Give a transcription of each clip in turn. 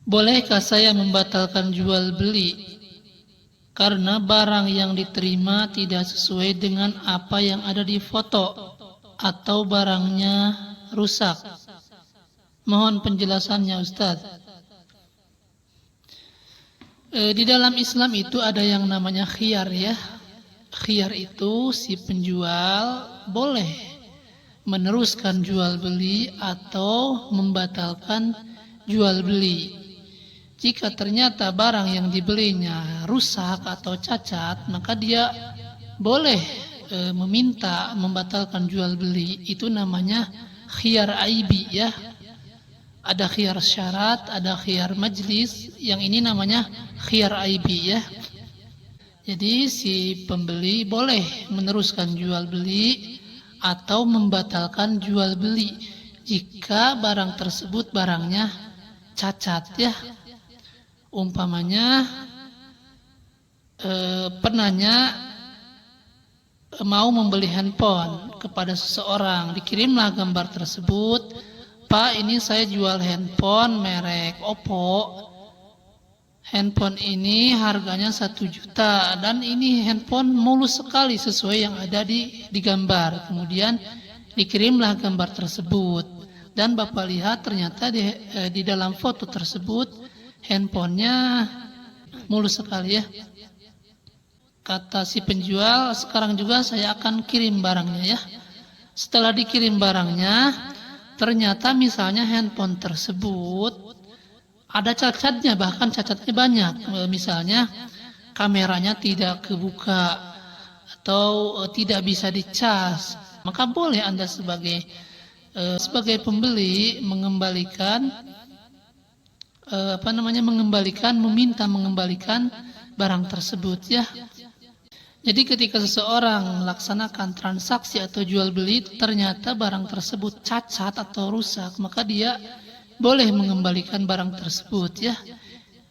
Bolehkah saya membatalkan jual beli karena barang yang diterima tidak sesuai dengan apa yang ada di foto atau barangnya rusak? Mohon penjelasannya, Ustaz. Di dalam Islam itu ada yang namanya khiyar ya. Khiyar itu si penjual boleh meneruskan jual beli atau membatalkan jual beli. Jika ternyata barang yang dibelinya rusak atau cacat, maka dia boleh meminta membatalkan jual beli. Itu namanya khiyar aibi ya. Ada khiyar syarat, ada khiyar majlis. Yang ini namanya khiyar aibi ya. Jadi si pembeli boleh meneruskan jual beli atau membatalkan jual beli jika barang tersebut barangnya cacat ya. Umpamanya penanya mau membeli handphone kepada seseorang, dikirimlah gambar tersebut. Pak, ini saya jual handphone merek Oppo. Handphone ini harganya 1 juta dan ini handphone mulus sekali sesuai yang ada di gambar. Kemudian dikirimlah gambar tersebut dan Bapak lihat ternyata di dalam foto tersebut handphonenya mulus sekali ya. Kata si penjual, sekarang juga saya akan kirim barangnya ya. Setelah dikirim barangnya, ternyata misalnya handphone tersebut ada cacatnya, bahkan cacatnya banyak. Misalnya kameranya tidak kebuka atau tidak bisa dicas. Maka boleh Anda sebagai pembeli mengembalikan meminta mengembalikan barang tersebut ya. Jadi ketika seseorang melaksanakan transaksi atau jual beli ternyata barang tersebut cacat atau rusak, maka dia boleh mengembalikan barang tersebut ya.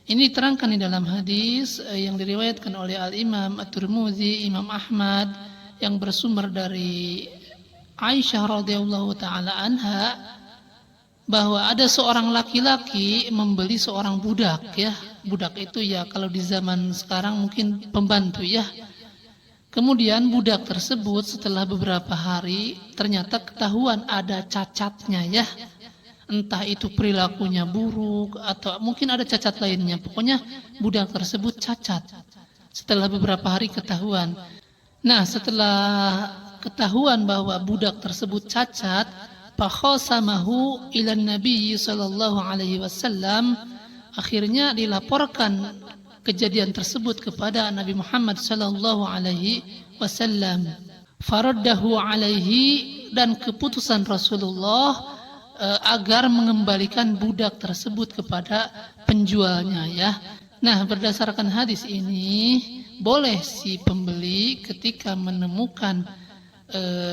Ini diterangkan di dalam hadis yang diriwayatkan oleh Al-Imam At-Tirmidzi, Imam Ahmad, yang bersumber dari Aisyah radhiyallahu taala anha, bahwa ada seorang laki-laki membeli seorang budak ya. Budak itu ya kalau di zaman sekarang mungkin pembantu ya. Kemudian budak tersebut setelah beberapa hari ternyata ketahuan ada cacatnya ya. Entah itu perilakunya buruk atau mungkin ada cacat lainnya. Pokoknya budak tersebut cacat. Setelah beberapa hari ketahuan. Nah, setelah ketahuan bahwa budak tersebut cacat, fakhasamahu ila Nabi sallallahu alaihi wasallam, akhirnya dilaporkan kejadian tersebut kepada Nabi Muhammad sallallahu alaihi wasallam. Faraddahu alaihi, dan keputusan Rasulullah agar mengembalikan budak tersebut kepada penjualnya ya. Nah, berdasarkan hadis ini boleh si pembeli ketika menemukan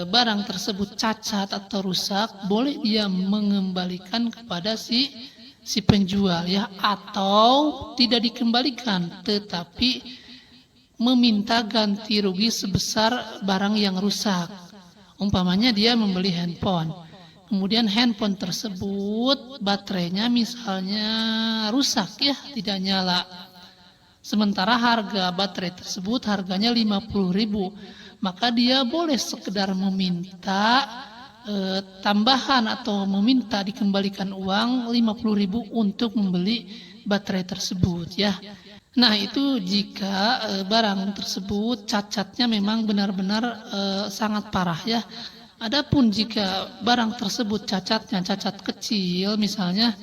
barang tersebut cacat atau rusak, boleh dia mengembalikan kepada si penjual ya, atau tidak dikembalikan tetapi meminta ganti rugi sebesar barang yang rusak. Umpamanya dia membeli handphone, kemudian handphone tersebut baterainya misalnya rusak ya, tidak nyala. Sementara harga baterai tersebut harganya 50.000, maka dia boleh sekedar meminta tambahan atau meminta dikembalikan uang 50.000 untuk membeli baterai tersebut ya. Nah, itu jika barang tersebut cacatnya memang benar-benar sangat parah ya. Adapun jika barang tersebut cacatnya cacat kecil, misalnya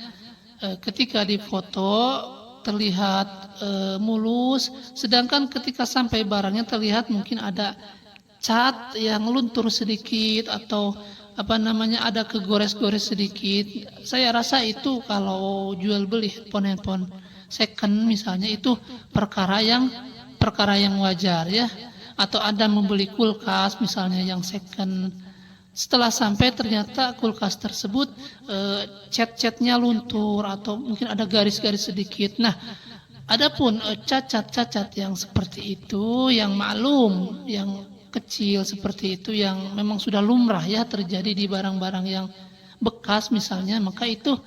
ketika difoto terlihat mulus, sedangkan ketika sampai barangnya terlihat mungkin ada cat yang luntur sedikit atau ada kegores-gores sedikit. Saya rasa itu kalau jual beli handphone second misalnya itu perkara yang wajar ya. Atau Anda membeli kulkas misalnya yang second, setelah sampai ternyata kulkas tersebut cat-catnya luntur atau mungkin ada garis-garis sedikit. Nah, adapun cacat-cacat yang seperti itu, yang maklum, yang kecil seperti itu, yang memang sudah lumrah ya terjadi di barang-barang yang bekas misalnya, maka itu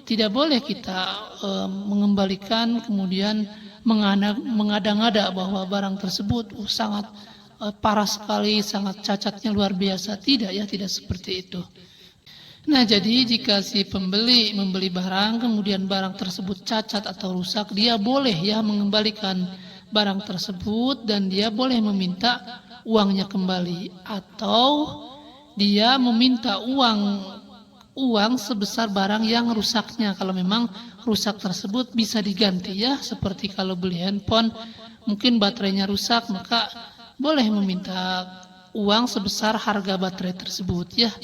tidak boleh kita mengembalikan kemudian mengada-ngada bahwa barang tersebut sangat parah sekali, sangat cacatnya luar biasa. Tidak ya, tidak seperti itu. Nah, jadi jika si pembeli membeli barang kemudian barang tersebut cacat atau rusak, dia boleh ya mengembalikan barang tersebut dan dia boleh meminta uangnya kembali, atau dia meminta uang sebesar barang yang rusaknya. Kalau memang rusak tersebut bisa diganti ya, seperti kalau beli handphone mungkin baterainya rusak, maka boleh meminta uang sebesar harga baterai tersebut ya.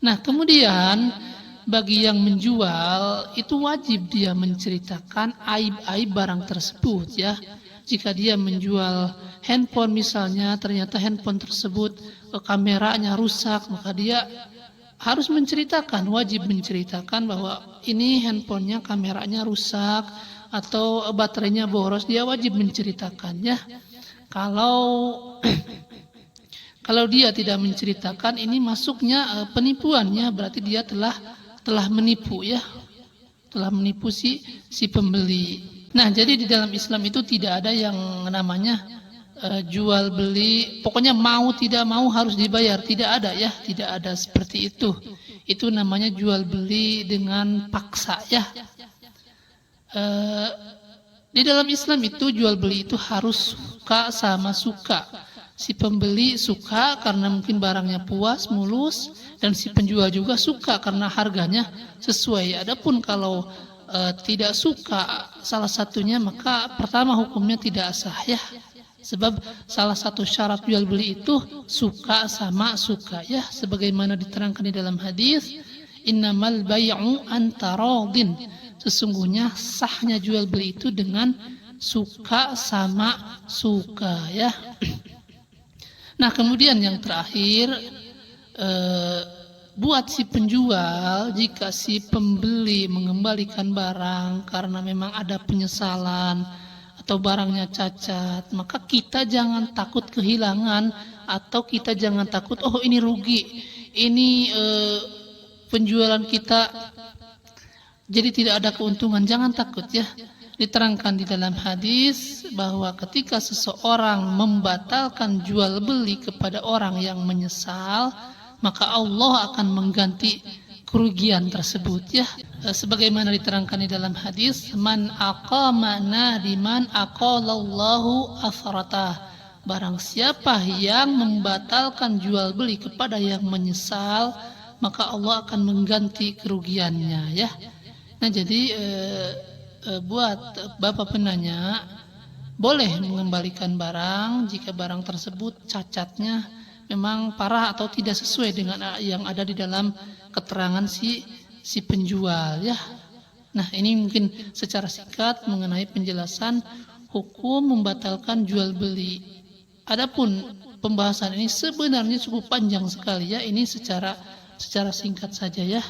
Nah, kemudian bagi yang menjual itu wajib dia menceritakan aib-aib barang tersebut ya. Jika dia menjual handphone misalnya, ternyata handphone tersebut kameranya rusak, maka dia harus menceritakan, wajib menceritakan bahwa ini handphonenya kameranya rusak atau baterainya boros. Dia wajib menceritakan ya. Kalau dia tidak menceritakan, ini masuknya penipuannya, berarti dia telah menipu ya, telah menipu si pembeli. Nah, jadi di dalam Islam itu tidak ada yang namanya jual beli, pokoknya mau tidak mau harus dibayar, tidak ada ya, tidak ada seperti itu. Itu namanya jual beli dengan paksa ya. Di dalam Islam itu jual beli itu harus suka sama suka. Si pembeli suka karena mungkin barangnya puas, mulus, dan si penjual juga suka karena harganya sesuai. Adapun kalau tidak suka salah satunya, maka pertama hukumnya tidak sah ya. Sebab salah satu syarat jual beli itu suka sama suka ya. Sebagaimana diterangkan di dalam hadis, innamal bay'u antaradin. Sesungguhnya sahnya jual beli itu dengan suka sama suka ya. Nah, kemudian yang terakhir, buat si penjual, jika si pembeli mengembalikan barang karena memang ada penyesalan atau barangnya cacat, maka kita jangan takut kehilangan, atau kita jangan takut, oh ini rugi, ini penjualan kita jadi tidak ada keuntungan. Jangan takut ya. Diterangkan di dalam hadis bahwa ketika seseorang membatalkan jual beli kepada orang yang menyesal, maka Allah akan mengganti kerugian tersebut ya. Sebagaimana diterangkan di dalam hadis, man aqama nadiman aqalallahu athratah. Barang siapa yang membatalkan jual beli kepada yang menyesal, maka Allah akan mengganti kerugiannya ya. Nah, jadi buat Bapak penanya, boleh mengembalikan barang jika barang tersebut cacatnya memang parah atau tidak sesuai dengan yang ada di dalam keterangan si penjual ya. Nah, ini mungkin secara singkat mengenai penjelasan hukum membatalkan jual beli. Adapun pembahasan ini sebenarnya cukup panjang sekali ya. Ini secara singkat saja ya.